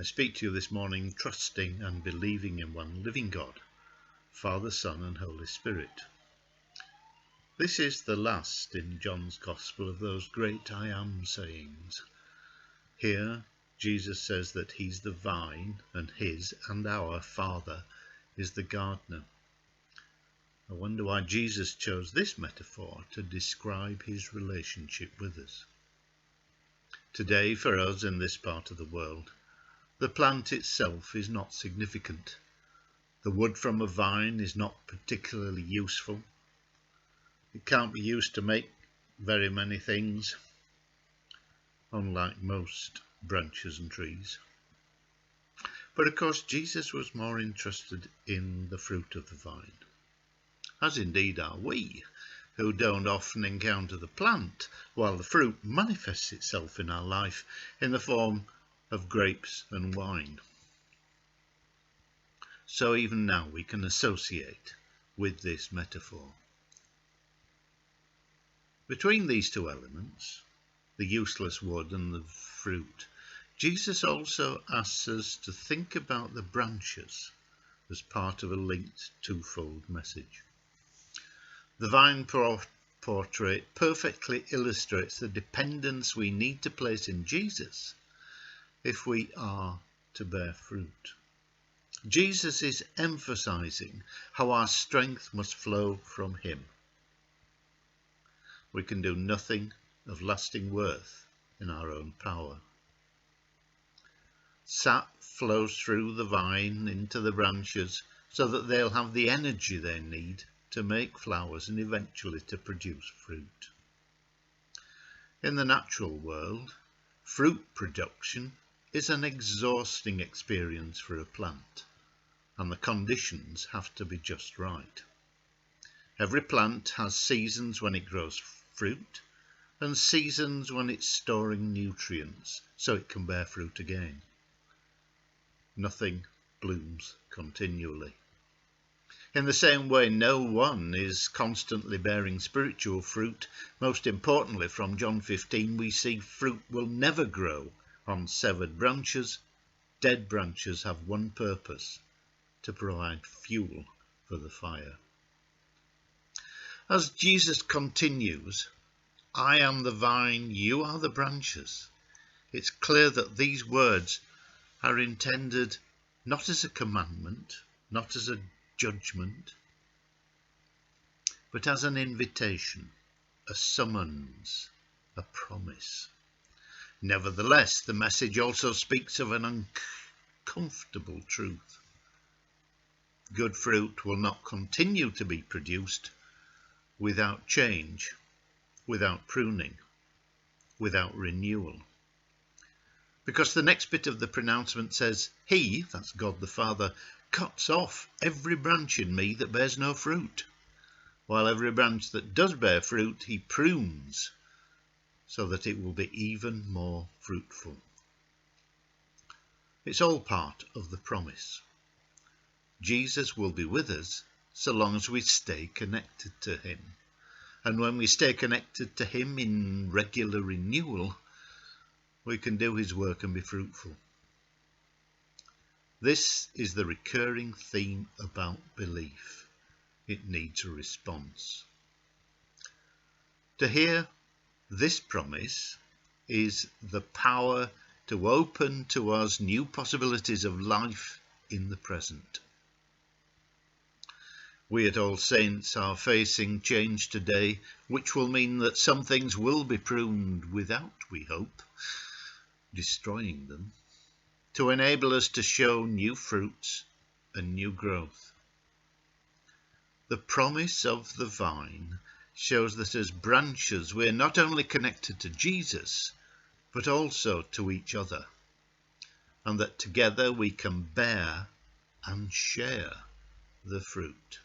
I speak to you this morning trusting and believing in one living God, Father, Son and Holy Spirit. This is the last in John's Gospel of those great I am sayings. Here Jesus says that he's the vine and his and our Father is the gardener. I wonder why Jesus chose this metaphor to describe his relationship with us. Today, for us in this part of the world, the plant itself is not significant. The wood from a vine is not particularly useful. It can't be used to make very many things, unlike most branches and trees. But of course, Jesus was more interested in the fruit of the vine, as indeed are we, who don't often encounter the plant, while the fruit manifests itself in our life in the form of grapes and wine. So even now we can associate with this metaphor. Between these two elements, the useless wood and the fruit, Jesus also asks us to think about the branches as part of a linked twofold message. The vine portrait perfectly illustrates the dependence we need to place in Jesus if we are to bear fruit. Jesus is emphasizing how our strength must flow from him. We can do nothing of lasting worth in our own power. Sap flows through the vine into the branches so that they'll have the energy they need to make flowers and eventually to produce fruit. In the natural world, fruit production is an exhausting experience for a plant, and the conditions have to be just right. Every plant has seasons when it grows fruit and seasons when it's storing nutrients so it can bear fruit again. Nothing blooms continually. In the same way, no one is constantly bearing spiritual fruit. Most importantly, from John 15, we see fruit will never grow on severed branches. Dead branches have one purpose: to provide fuel for the fire. As Jesus continues, I am the vine, you are the branches, it's clear that these words are intended not as a commandment, not as a judgment, but as an invitation, a summons, a promise. Nevertheless, the message also speaks of an uncomfortable truth. Good fruit will not continue to be produced without change, without pruning, without renewal. Because the next bit of the pronouncement says, he, that's God the Father, cuts off every branch in me that bears no fruit, while every branch that does bear fruit he prunes, so that it will be even more fruitful. It's all part of the promise. Jesus will be with us so long as we stay connected to him. And when we stay connected to him in regular renewal, we can do his work and be fruitful. This is the recurring theme about belief. It needs a response. To hear this promise is the power to open to us new possibilities of life in the present. We at All Saints are facing change today, which will mean that some things will be pruned without, we hope, destroying them, to enable us to show new fruits and new growth. The promise of the vine shows that as branches we're not only connected to Jesus, but also to each other, and that together we can bear and share the fruit.